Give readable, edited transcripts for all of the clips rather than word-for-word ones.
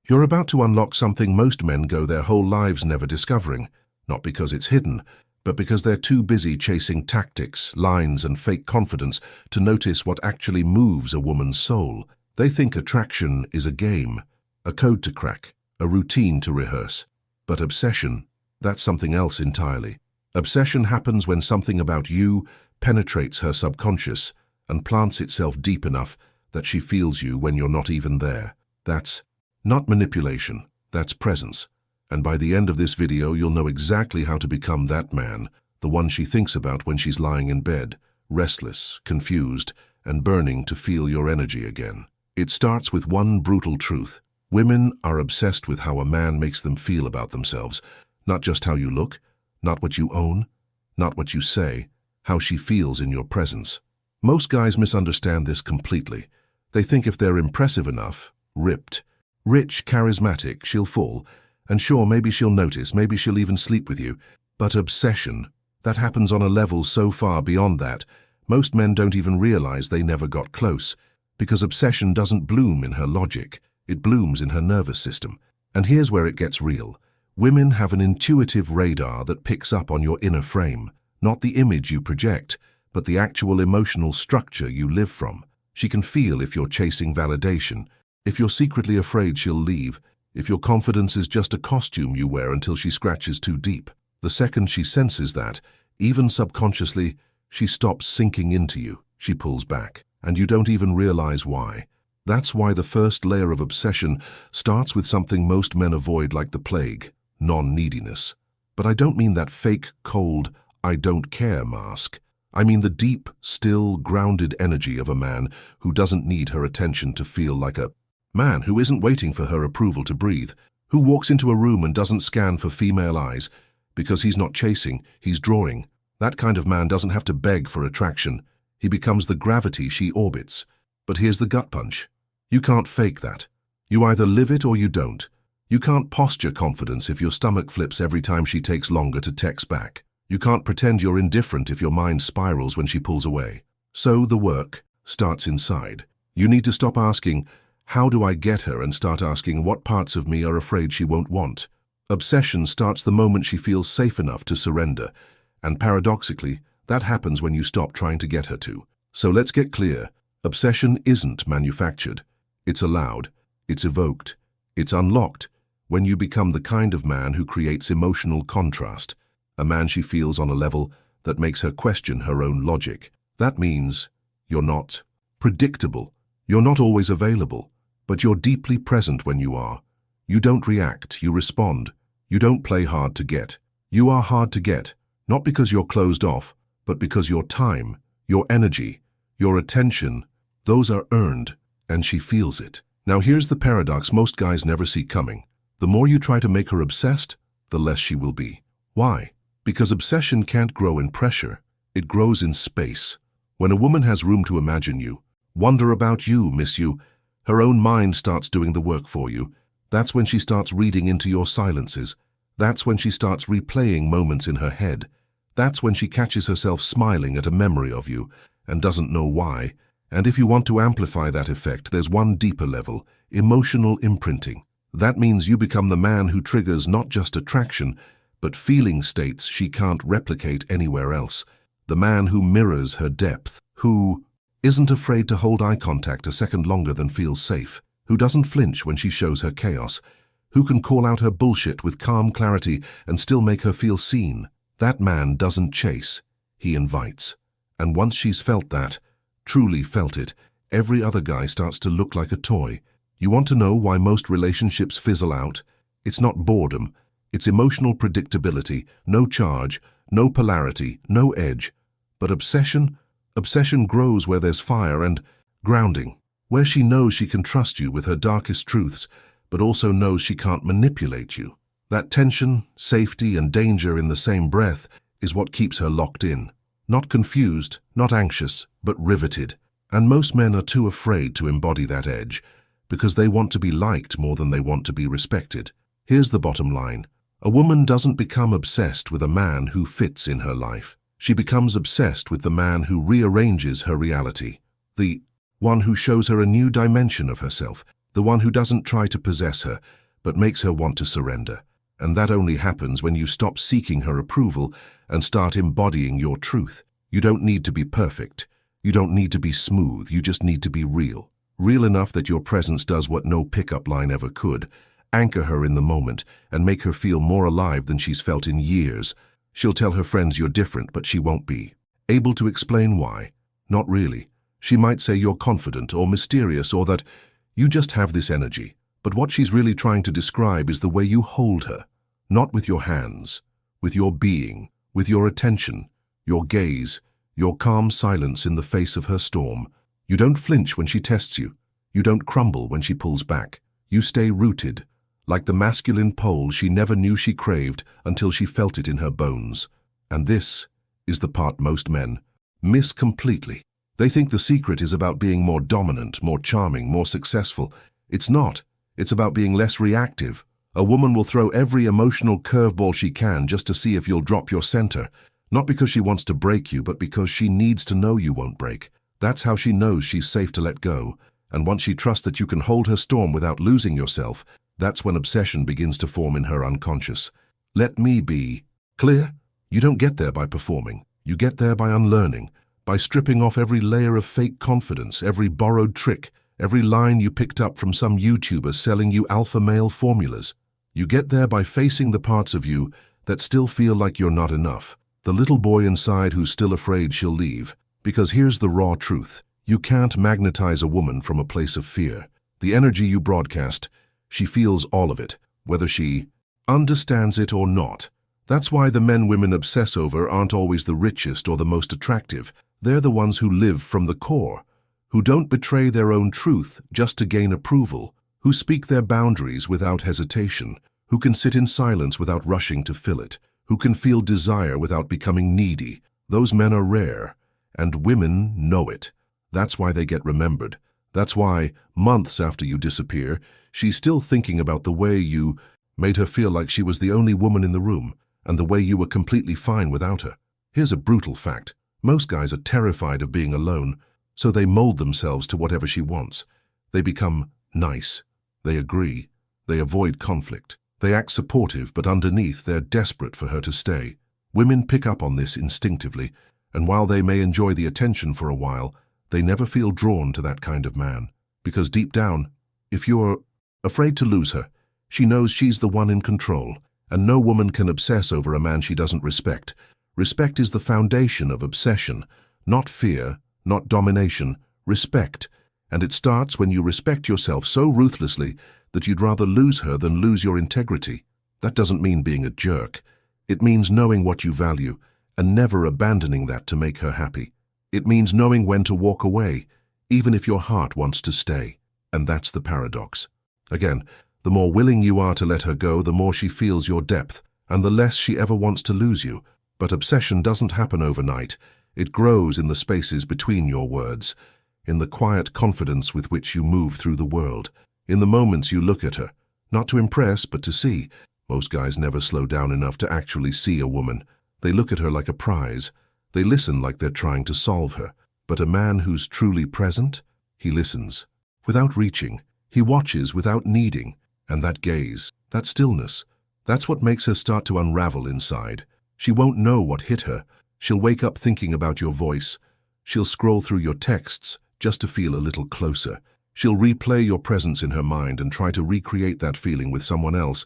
You're about to unlock something most men go their whole lives never discovering, not because it's hidden, but because they're too busy chasing tactics, lines, and fake confidence to notice what actually moves a woman's soul. They think attraction is a game, a code to crack, a routine to rehearse. But obsession, that's something else entirely. Obsession happens when something about you penetrates her subconscious and plants itself deep enough that she feels you when you're not even there. That's not manipulation, that's presence. And by the end of this video, you'll know exactly how to become that man, the one she thinks about when she's lying in bed, restless, confused, and burning to feel your energy again. It starts with one brutal truth. Women are obsessed with how a man makes them feel about themselves, not just how you look, not what you own, not what you say, how she feels in your presence. Most guys misunderstand this completely. They think if they're impressive enough, ripped, rich, charismatic, she'll fall, and sure, maybe she'll notice, maybe she'll even sleep with you. But obsession, that happens on a level so far beyond that, most men don't even realize they never got close, because obsession doesn't bloom in her logic, it blooms in her nervous system. And here's where it gets real. Women have an intuitive radar that picks up on your inner frame, not the image you project, but the actual emotional structure you live from. She can feel if you're chasing validation, if you're secretly afraid she'll leave, if your confidence is just a costume you wear until she scratches too deep. The second she senses that, even subconsciously, she stops sinking into you. She pulls back, and you don't even realize why. That's why the first layer of obsession starts with something most men avoid like the plague, non-neediness. But I don't mean that fake, cold, I don't care mask. I mean the deep, still, grounded energy of a man who doesn't need her attention to feel like a man, who isn't waiting for her approval to breathe, who walks into a room and doesn't scan for female eyes, because he's not chasing, he's drawing. That kind of man doesn't have to beg for attraction. He becomes the gravity she orbits. But here's the gut punch. You can't fake that. You either live it or you don't. You can't posture confidence if your stomach flips every time she takes longer to text back. You can't pretend you're indifferent if your mind spirals when she pulls away. So the work starts inside. You need to stop asking, how do I get her, and start asking, what parts of me are afraid she won't want? Obsession starts the moment she feels safe enough to surrender, and paradoxically, that happens when you stop trying to get her to. So let's get clear. Obsession isn't manufactured. It's allowed, it's evoked, it's unlocked when you become the kind of man who creates emotional contrast, a man she feels on a level that makes her question her own logic. That means you're not predictable, you're not always available, but you're deeply present when you are. You don't react, you respond. You don't play hard to get. You are hard to get, not because you're closed off, but because your time, your energy, your attention, those are earned, and she feels it. Now here's the paradox most guys never see coming. The more you try to make her obsessed, the less she will be. Why? Because obsession can't grow in pressure. It grows in space. When a woman has room to imagine you, wonder about you, miss you, her own mind starts doing the work for you. That's when she starts reading into your silences. That's when she starts replaying moments in her head. That's when she catches herself smiling at a memory of you and doesn't know why. And if you want to amplify that effect, there's one deeper level, emotional imprinting. That means you become the man who triggers not just attraction, but feeling states she can't replicate anywhere else. The man who mirrors her depth, who isn't afraid to hold eye contact a second longer than feels safe, who doesn't flinch when she shows her chaos, who can call out her bullshit with calm clarity and still make her feel seen. That man doesn't chase, he invites. And once she's felt that, truly felt it, every other guy starts to look like a toy. You want to know why most relationships fizzle out? It's not boredom, it's emotional predictability, no charge, no polarity, no edge. But obsession? Obsession grows where there's fire and grounding, where she knows she can trust you with her darkest truths, but also knows she can't manipulate you. That tension, safety, and danger in the same breath is what keeps her locked in. Not confused, not anxious, but riveted. And most men are too afraid to embody that edge, because they want to be liked more than they want to be respected. Here's the bottom line. A woman doesn't become obsessed with a man who fits in her life. She becomes obsessed with the man who rearranges her reality, the one who shows her a new dimension of herself, The one who doesn't try to possess her, but makes her want to surrender. And that only happens when you stop seeking her approval and start embodying your truth. You don't need to be perfect. You don't need to be smooth. You just need to be real. Real enough that your presence does what no pickup line ever could. Anchor her in the moment and make her feel more alive than she's felt in years. She'll tell her friends you're different, but she won't be able to explain why. Not really. She might say you're confident or mysterious or that you just have this energy. But what she's really trying to describe is the way you hold her. Not with your hands, with your being, with your attention, your gaze, your calm silence in the face of her storm. You don't flinch when she tests you. You don't crumble when she pulls back. You stay rooted, like the masculine pole she never knew she craved until she felt it in her bones. And this is the part most men miss completely. They think the secret is about being more dominant, more charming, more successful. It's not. It's about being less reactive. A woman will throw every emotional curveball she can just to see if you'll drop your center. Not because she wants to break you, but because she needs to know you won't break. That's how she knows she's safe to let go. And once she trusts that you can hold her storm without losing yourself, that's when obsession begins to form in her unconscious. Let me be clear. You don't get there by performing. You get there by unlearning, by stripping off every layer of fake confidence, every borrowed trick, every line you picked up from some YouTuber selling you alpha male formulas. You get there by facing the parts of you that still feel like you're not enough, the little boy inside who's still afraid she'll leave. Because here's the raw truth. You can't magnetize a woman from a place of fear. The energy you broadcast, she feels all of it, whether she understands it or not. That's why the men women obsess over aren't always the richest or the most attractive. They're the ones who live from the core, who don't betray their own truth just to gain approval, who speak their boundaries without hesitation, who can sit in silence without rushing to fill it, who can feel desire without becoming needy. Those men are rare, and women know it. That's why they get remembered. That's why, months after you disappear, she's still thinking about the way you made her feel like she was the only woman in the room, and the way you were completely fine without her. Here's a brutal fact. Most guys are terrified of being alone, so they mold themselves to whatever she wants. They become nice. They agree. They avoid conflict. They act supportive, but underneath they're desperate for her to stay. Women pick up on this instinctively, and while they may enjoy the attention for a while, they never feel drawn to that kind of man. Because deep down, if you're afraid to lose her, she knows she's the one in control, and no woman can obsess over a man she doesn't respect. Respect is the foundation of obsession, not fear, not domination, respect. And it starts when you respect yourself so ruthlessly that you'd rather lose her than lose your integrity. That doesn't mean being a jerk. It means knowing what you value and never abandoning that to make her happy. It means knowing when to walk away, even if your heart wants to stay. And that's the paradox. Again, the more willing you are to let her go, the more she feels your depth, and the less she ever wants to lose you. But obsession doesn't happen overnight. It grows in the spaces between your words, in the quiet confidence with which you move through the world, in the moments you look at her, not to impress, but to see. Most guys never slow down enough to actually see a woman. They look at her like a prize. They listen like they're trying to solve her. But a man who's truly present, he listens. Without reaching, he watches without needing. And that gaze, that stillness, that's what makes her start to unravel inside. She won't know what hit her. She'll wake up thinking about your voice. She'll scroll through your texts just to feel a little closer. She'll replay your presence in her mind and try to recreate that feeling with someone else,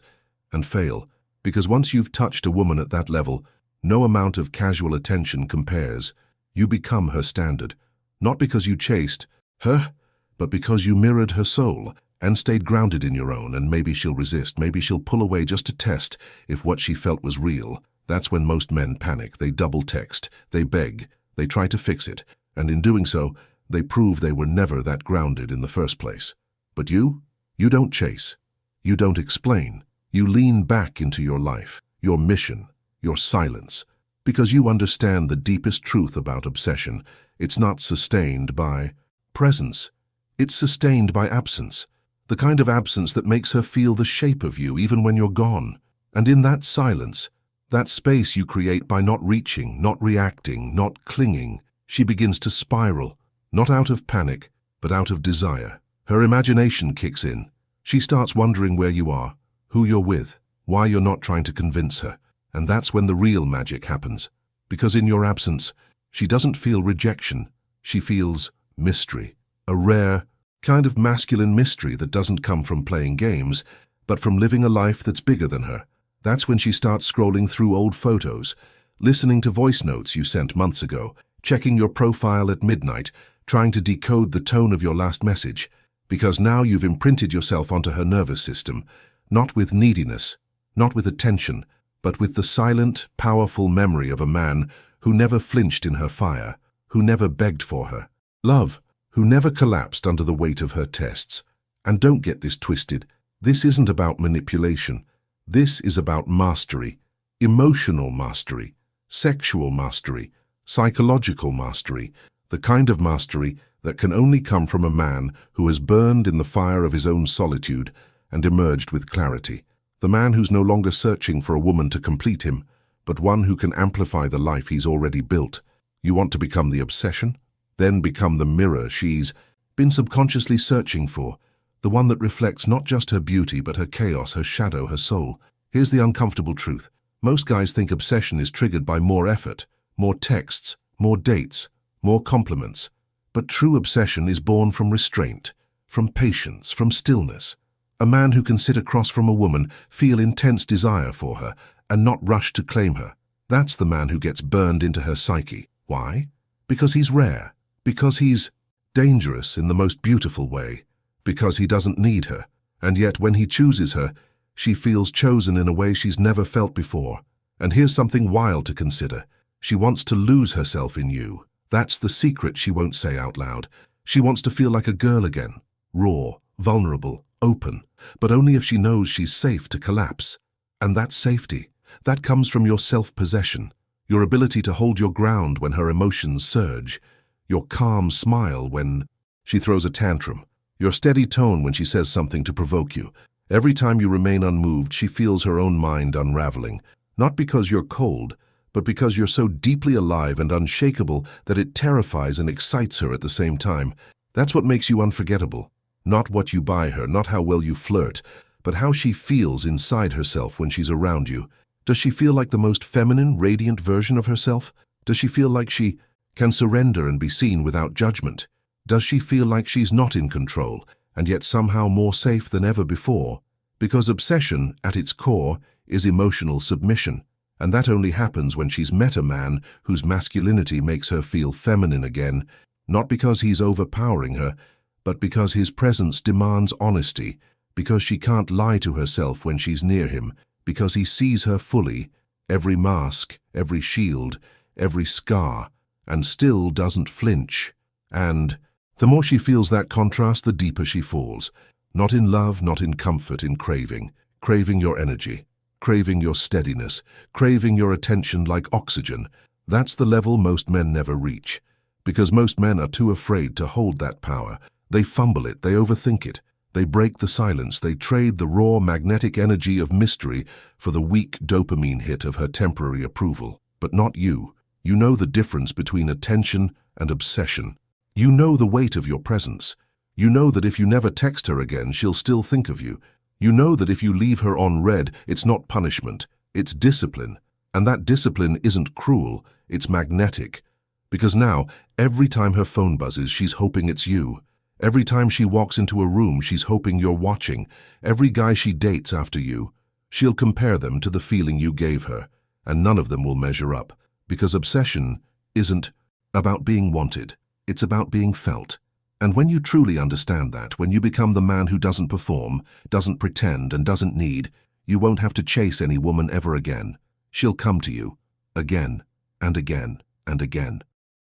and fail. Because once you've touched a woman at that level, no amount of casual attention compares. You become her standard, not because you chased her, but because you mirrored her soul and stayed grounded in your own. And maybe she'll resist, maybe she'll pull away just to test if what she felt was real. That's when most men panic. They double text, they beg, they try to fix it, and in doing so, they prove they were never that grounded in the first place. But you don't chase. You don't explain. You lean back into your life, your mission, your silence, because you understand the deepest truth about obsession. It's not sustained by presence. It's sustained by absence, the kind of absence that makes her feel the shape of you even when you're gone. And in that silence, that space you create by not reaching, not reacting, not clinging, she begins to spiral, not out of panic, but out of desire. Her imagination kicks in. She starts wondering where you are, who you're with, why you're not trying to convince her. And that's when the real magic happens. Because in your absence, she doesn't feel rejection. She feels mystery. A rare, kind of masculine mystery that doesn't come from playing games, but from living a life that's bigger than her. That's when she starts scrolling through old photos, listening to voice notes you sent months ago, checking your profile at midnight, trying to decode the tone of your last message. Because now you've imprinted yourself onto her nervous system, not with neediness, not with attention, but with the silent, powerful memory of a man who never flinched in her fire, who never begged for her love, who never collapsed under the weight of her tests. And don't get this twisted. This isn't about manipulation. This is about mastery, emotional mastery, sexual mastery, psychological mastery, the kind of mastery that can only come from a man who has burned in the fire of his own solitude and emerged with clarity. The man who's no longer searching for a woman to complete him, but one who can amplify the life he's already built. You want to become the obsession? Then become the mirror she's been subconsciously searching for, the one that reflects not just her beauty but her chaos, her shadow, her soul. Here's the uncomfortable truth. Most guys think obsession is triggered by more effort, more texts, more dates, more compliments. But true obsession is born from restraint, from patience, from stillness. A man who can sit across from a woman, feel intense desire for her, and not rush to claim her. That's the man who gets burned into her psyche. Why? Because he's rare. Because he's dangerous in the most beautiful way. Because he doesn't need her. And yet when he chooses her, she feels chosen in a way she's never felt before. And here's something wild to consider. She wants to lose herself in you. That's the secret she won't say out loud. She wants to feel like a girl again. Raw, vulnerable, open. But only if she knows she's safe to collapse. And that safety, that comes from your self-possession. Your ability to hold your ground when her emotions surge. Your calm smile when she throws a tantrum. Your steady tone when she says something to provoke you. Every time you remain unmoved, she feels her own mind unraveling. Not because you're cold, but because you're so deeply alive and unshakable that it terrifies and excites her at the same time. That's what makes you unforgettable. Not what you buy her, not how well you flirt, but how she feels inside herself when she's around you. Does she feel like the most feminine, radiant version of herself? Does she feel like she can surrender and be seen without judgment? Does she feel like she's not in control, and yet somehow more safe than ever before? Because obsession, at its core, is emotional submission. And that only happens when she's met a man whose masculinity makes her feel feminine again, not because he's overpowering her, but because his presence demands honesty, because she can't lie to herself when she's near him, because he sees her fully, every mask, every shield, every scar, and still doesn't flinch. And the more she feels that contrast, the deeper she falls. Not in love, not in comfort, in craving. Craving your energy. Craving your steadiness, craving your attention like oxygen. That's the level most men never reach. Because most men are too afraid to hold that power. They fumble it, they overthink it. They break the silence, they trade the raw magnetic energy of mystery for the weak dopamine hit of her temporary approval. But not you. You know the difference between attention and obsession. You know the weight of your presence. You know that if you never text her again, she'll still think of you. You know that if you leave her on red, it's not punishment, it's discipline. And that discipline isn't cruel, it's magnetic. Because now, every time her phone buzzes, she's hoping it's you. Every time she walks into a room, she's hoping you're watching. Every guy she dates after you, she'll compare them to the feeling you gave her. And none of them will measure up. Because obsession isn't about being wanted, it's about being felt. And when you truly understand that, when you become the man who doesn't perform, doesn't pretend, and doesn't need, you won't have to chase any woman ever again. She'll come to you, again, and again, and again.